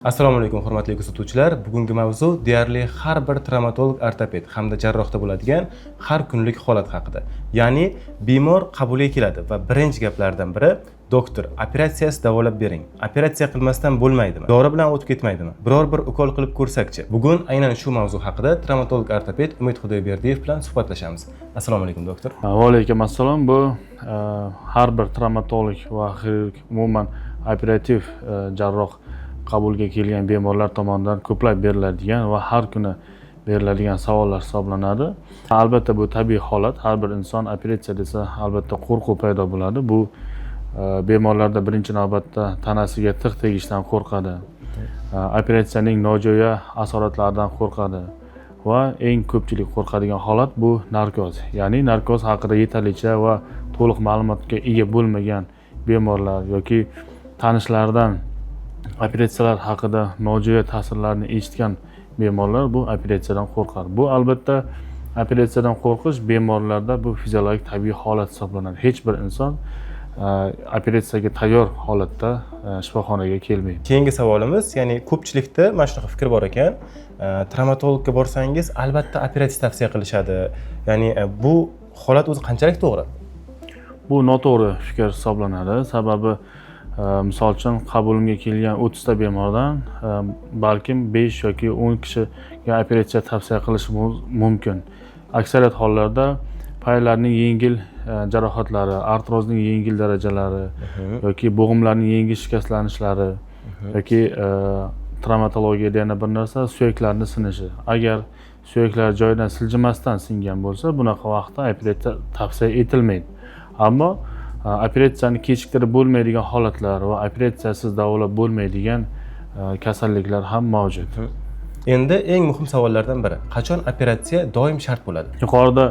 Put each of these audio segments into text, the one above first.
Assalomu alaykum hurmatli kuzatuvchilar. Bugungi mavzu deyarli har bir travmatolog, ortoped hamda jarrohda bo'ladigan har kunlik holat haqida. Ya'ni bemor qabulga keladi va birinchi gaplardan biri doktor, operatsiyasiz davolab bering. Operatsiya qilmasdan bo'lmaydimi? Dori bilan o'tib ketmaydimi? Biror bir ukol qilib ko'rsakchi. Bugun aynan shu mavzu haqida travmatolog, ortoped Umid Xudoyberdiyev bilan suhbatlashamiz. Assalomu alaykum doktor. Va alaykum assalom. Bu har bir travmatolog va xirurg, umuman operativ jarroh qabulga kelgan bemorlar tomonidan ko'plab beriladigan va har kuni beriladigan savollar hisoblanadi. Albatta bu tabiiy holat. Har bir inson operatsiya desa albatta qo'rquv paydo bo'ladi. Bu bemorlarda birinchi navbatda tanasiga tig' tegishdan qo'rqadi. Operatsiyaning nojo'ya asoratlaridan qo'rqadi va eng ko'pchilik qo'rqadigan holat bu narkoz. Ya'ni narkoz haqida yetarlicha va to'liq ma'lumotga ega bo'lmagan bemorlar yoki tanishlaridan operatsiyalar haqida nojo'ya ta'sirlarni eshitgan bemorlar bu operatsiyadan qo'rqadi. Bu albatta operatsiyadan qo'rqish bemorlarda bu fiziologik tabiiy holat hisoblanadi. Hech bir inson operatsiyaga tayyor holatda shifoxonaga kelmaydi. Keyingi savolimiz, ya'ni ko'pchilikda mana shunaqa fikr bor ekan, travmatologga borsangiz albatta operatsiya tavsiya qilishadi. Ya'ni bu holat o'zi qanchalik to'g'ri? Bu noto'g'ri fikr hisoblanadi. Sababi misol uchun qabulimga kelgan 30 ta bemordan balkim 5 yoki 10 kishiga operatsiya tavsiya qilish mumkin. Aksariyat hollarda paylarning yengil jarohatlari, artrozning yengil darajalari yoki bo'g'imlarning yengil shikastlanishlari yoki travmatologiyada yana bir narsa suyaklarning sinishi. Agar suyaklar joyidan siljimasdan singan bo'lsa, bunaqa vaqtda operatsiya tavsiya etilmaydi. Ammo operatsiyani kechiktirib bo'lmaydigan holatlar va operatsiyasiz davolab bo'lmaydigan kasalliklar ham mavjud. Endi eng muhim savollardan biri, qachon operatsiya doim shart bo'ladi? Yuqorida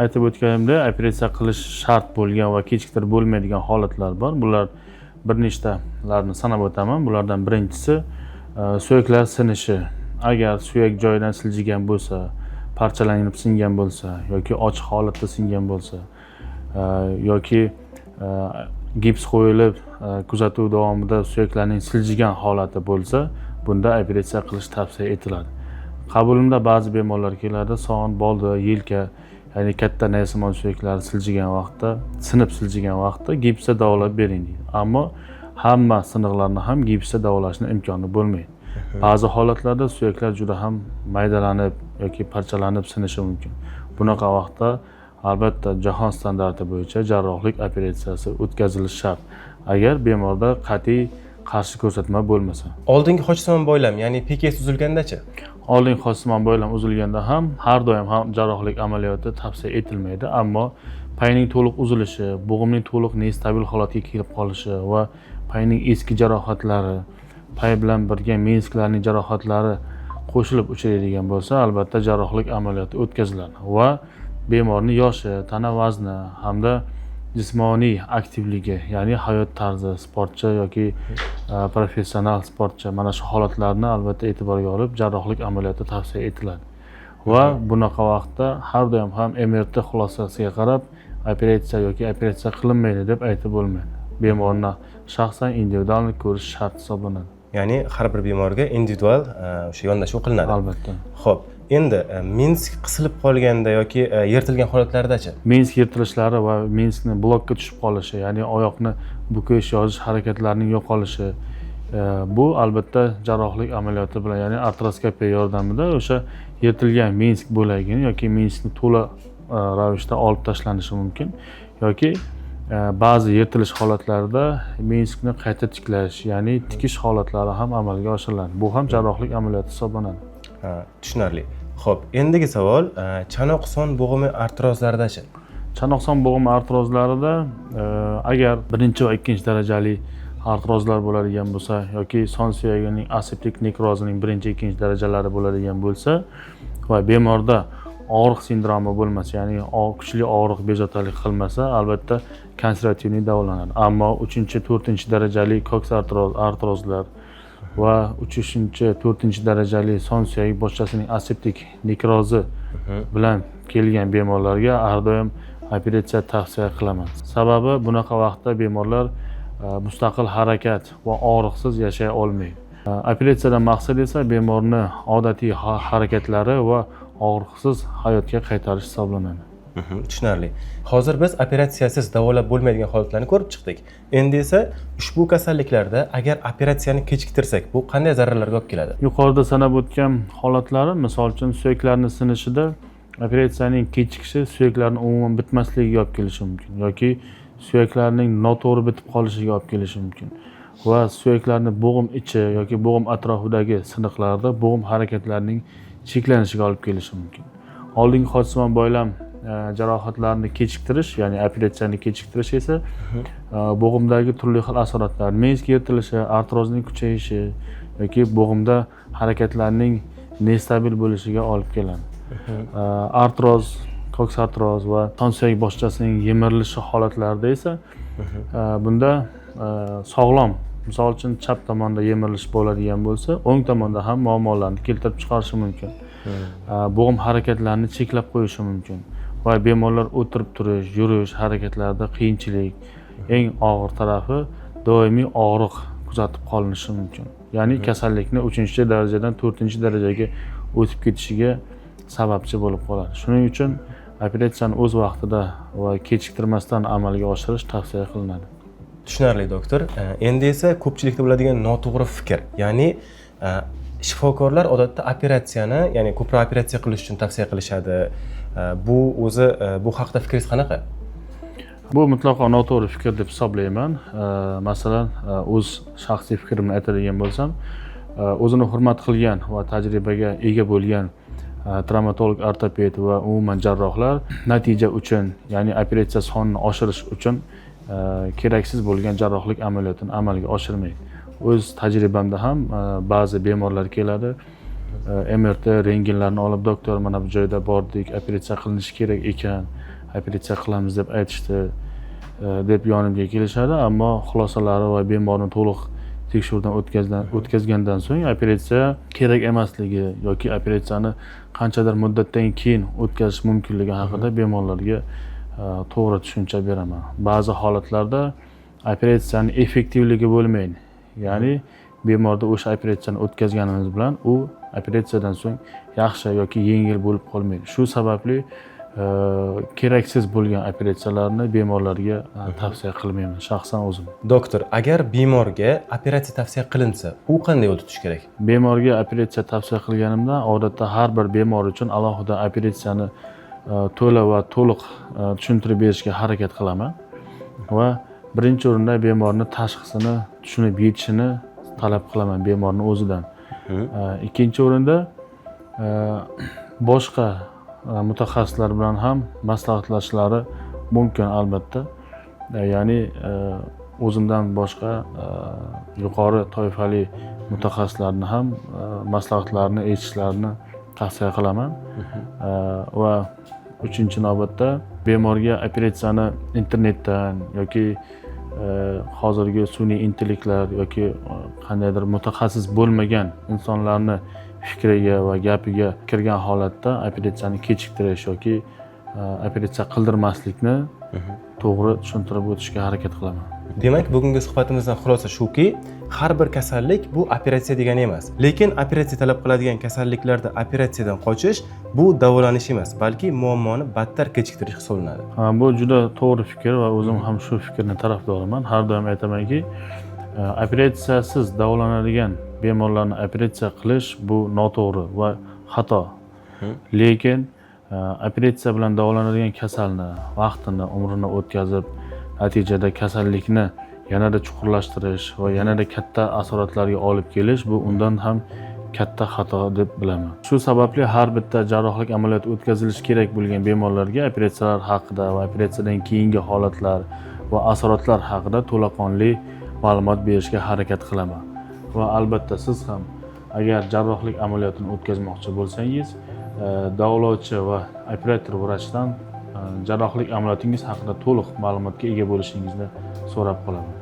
aytib o'tganimda operatsiya qilish shart bo'lgan va kechiktirib bo'lmaydigan holatlar bor. Bular bir nechtalarni sanab o'taman. Bulardan birinchisi suyaklar sinishi. Agar suyak joyidan siljigan bo'lsa, parchalanib singan bo'lsa yoki ochiq holatda singan bo'lsa yoki gips qo'yilib kuzatuv davomida suyaklarning siljigan holati bo'lsa, bunda operatsiya qilish tavsiya etiladi. Qabulimda ba'zi bemorlar keladi, son, boldi, yelka, ya'ni katta naysimon suyaklari siljigan vaqtda, sinib siljigan vaqtda gipsda davolab bering deydi. Ammo hamma siniqlarni ham gipsda davolashning imkoni bo'lmaydi. Ba'zi holatlarda suyaklar juda ham maydalanib yoki parchalanib sinishi mumkin. Bunaqa vaqtda albatta jahon standarti bo'yicha jarrohlik operatsiyasi o'tkazilishi shart. Agar bemorda qat'iy qarshi ko'rsatma bo'lmasa. Oldingi qo'shsimon bo'ylam, ya'ni PKS uzilgandachi? Oldingi qo'shsimon bo'ylam uzilganda ham har doim ham jarrohlik amaliyoti tavsiya etilmaydi, ammo payning to'liq uzilishi, bo'g'imning to'liq nestabil holatga kelib qolishi va payning eski jarohatlari, pay bilan birga mensklarning jarohatlari qo'shilib uchraydigan bo'lsa, albatta jarrohlik amaliyoti o'tkaziladi va bemorning yoshi, tana vazni hamda jismoniy aktivligi, ya'ni hayot tarzi, sportchi yoki professional sportchi, mana shu holatlarni albatta e'tiborga olib jarrohlik amaliyoti tavsiya etiladi. Va bunaqa vaqtda har doim ham MRT xulosasiga qarab operatsiya yoki operatsiya qilinmaydi deb aytib bo'lmaydi. Bemorni shaxsan individual ko'rish shart hisoblanadi. Ya'ni har bir bemorga individual o'sha yondashuv qilinadi. Albatta. Xo'p, endi Minsk qisilib qolganda yoki yirtilgan holatlardachi? Minsk yirtilishlari va Minskni blokka tushib qolishi, ya'ni oyoqni bukish, yozish harakatlarining yo'qolishi, bu albatta jarrohlik amaliyoti bilan, ya'ni artroskopiya yordamida o'sha yirtilgan Minsk bo'lagini yoki Minskni to'la ravishda olib tashlanishi mumkin yoki ba'zi yirtilish holatlarida Minskni qayta tiklash, ya'ni tikish holatlari ham amalga oshiriladi. Bu ham jarrohlik amaliyoti hisoblanadi. Tushunarli. Xo'p, endigi savol, chanoq son bo'g'imi artrozlaridachi? Chanoq son bo'g'imi artrozlarida agar birinchi va ikkinchi darajali artrozlar bo'ladigan bo'lsa yoki son suyagining aseptik nekrozining birinchi, ikkinchi darajalari bo'ladigan bo'lsa va bemorda og'riq sindromi bo'lmasa, ya'ni kuchli og'riq bezovtalik qilmasa, albatta konservativniy davolanadi. Ammo 3-chi, 4-chi darajali koks artrozlar va 3-chi, 4-chi darajali son suyak boshchasining aseptik nekrozi bilan kelgan bemorlarga har doim operatsiya tavsiya qilaman. Sababi bunaqa vaqtda bemorlar mustaqil harakat va og'riqsiz yashay olmaydi. Operatsiyadan maqsad esa bemorni odatiy harakatlari va og'riqsiz hayotga qaytarish hisoblanadi. Tushunarli. Hozir biz operatsiyasiz davolab bo'lmaydigan holatlarni ko'rib chiqdik. Endi esa ushbu kasalliklarda agar operatsiyani kechiktirsak, bu qanday zararlarga olib keladi? Yuqorida sanab o'tgan holatlari, misol uchun suyaklarning sinishida operatsiyaning kechikishi suyaklarning umuman bitmasligiga olib kelishi mumkin yoki suyaklarning noto'g'ri bitib qolishiga olib kelishi mumkin va suyaklarning bo'g'im ichi yoki bo'g'im atrofidagi siniqlarda bo'g'im harakatlarining cheklanishiga olib kelishi mumkin. Oldingi hodisaman bo'ylab jarohatlarni kechiktirish, ya'ni operatsiyani kechiktirish esa bo'g'imdagi turli xil asoratlar, mezg yirtilishi, artrozning kuchayishi yoki bo'g'imda harakatlarning nestabil bo'lishiga olib keladi. Artroz, koksartroz va son suyak bog'chasining yemirilishi holatlarida esa bunda sog'lom, misol uchun chap tomonda yemirilish bo'ladigan bo'lsa, o'ng tomonda ham muammolarni keltirib chiqarishi mumkin. Bo'g'im harakatlarini cheklab qo'yishi mumkin va bemorlar o'tirib turish, yurish harakatlarida qiyinchilik, eng og'ir tarafi doimiy og'riq kuzatib qolinishi mumkin. Ya'ni kasallikni 3-darajadan 4-darajaga o'tib ketishiga sababchi bo'lib qoladi. Shuning uchun operatsiyani o'z vaqtida va kechiktirmasdan amalga oshirish tavsiya qilinadi. Tushunarli doktor. Endi esa ko'pchilikda bo'ladigan noto'g'ri fikr, ya'ni shifokorlar odatda operatsiyani, ya'ni ko'proq operatsiya qilish uchun tavsiya qilishadi. Bu haqda fikringiz qanaqa? Bu mutlaqo noto'g'ri fikr deb hisoblayman. Masalan, o'z shaxsiy fikrimni aytadigan bo'lsam, o'zini hurmat qilgan va tajribaga ega bo'lgan travmatolog, ortoped va umuman jarrohlar natija uchun, ya'ni operatsiya sonini oshirish uchun keraksiz bo'lgan jarrohlik amaliyotini amalga oshirmaydi. O'z tajribamda ham ba'zi bemorlar keladi, MRT, rentgenlarni olib, doktor mana bu joyda bordik, operatsiya qilinishi kerak ekan, operatsiya qilamiz deb aytishdi deb yonimga kelishadi, ammo xulosalari va bemorni to'liq tekshiruvdan o'tkazgandan so'ng operatsiya kerak emasligi yoki operatsiyani qanchadir muddatdan keyin o'tkazish mumkinligi haqida bemorlarga to'g'ri tushuncha beraman. Ba'zi holatlarda operatsiyaning effektivligi bo'lmaydi. Ya'ni bemorda o'sha operatsiyani o'tkazganimiz bilan u operatsiyadan so'ng yaxshi yoki yengil bo'lib qolmaydi. Shu sababli keraksiz bo'lgan operatsiyalarni bemorlarga tavsiya qilmayman, shaxsan o'zim. Doktor, agar bemorga operatsiya tavsiya qilinsa, u qanday yo'l tutish kerak? Bemorga operatsiya tavsiya qilganimda odatda har bir bemor uchun alohida operatsiyani to'la va to'liq tushuntirib berishga harakat qilaman va birinchi o'rinda bemorni tashxisini tushunib yetishini talab qilaman bemorning o'zidan. Ikkinchi o'rinda boshqa mutaxassislar bilan ham maslahatlashishlari mumkin albatta. Ya'ni o'zimdan boshqa yuqori toifali mutaxassislarni ham maslahatlarini eshitishlarini tavsiya qilaman. Va uchinchi navbatda bemorga operatsiyani internetdan yoki hozirgi sun'iy intellektlar yoki qandaydir mutaxassis bo'lmagan insonlarni fikriga va gapiga kirgan holatda operatsiyani kechiktirish yoki operatsiya qildirmaslikni to'g'ri tushuntirib o'tishga harakat qilaman. Demak, bugungi suhbatimizdan xulosa shuki, har bir kasallik bu operatsiya degani emas. Lekin operatsiya talab qiladigan kasalliklarda operatsiyadan qochish bu davolanish emas, balki muammoni battar kechiktirish hisoblanadi. Bu juda to'g'ri fikr va o'zim ham shu fikrni tarafdoriman. Har doim aytamanki, operatsiyasiz davolanadigan bemorlarni operatsiya qilish bu noto'g'ri va xato. Lekin operatsiya bilan davolanadigan kasalni vaqtini, umrini o'tkazib, natijada kasallikni yanada chuqurlashtirish va yanada katta asoratlarga olib kelish bu undan ham katta xato deb bilaman. Shu sababli har bitta jarrohlik amaliyoti o'tkazilishi kerak bo'lgan bemorlarga operatsiyalar haqida va operatsiyadan keyingi holatlar va asoratlar haqida to'laqonli ma'lumot berishga harakat qilaman. Va albatta siz ham agar jarrohlik amaliyotini o'tkazmoqchi bo'lsangiz, davolovchi va operator vrachdan jarrohlik amaliyotingiz haqida to'liq ma'lumotga ega bo'lishingizni so'rab qolaman.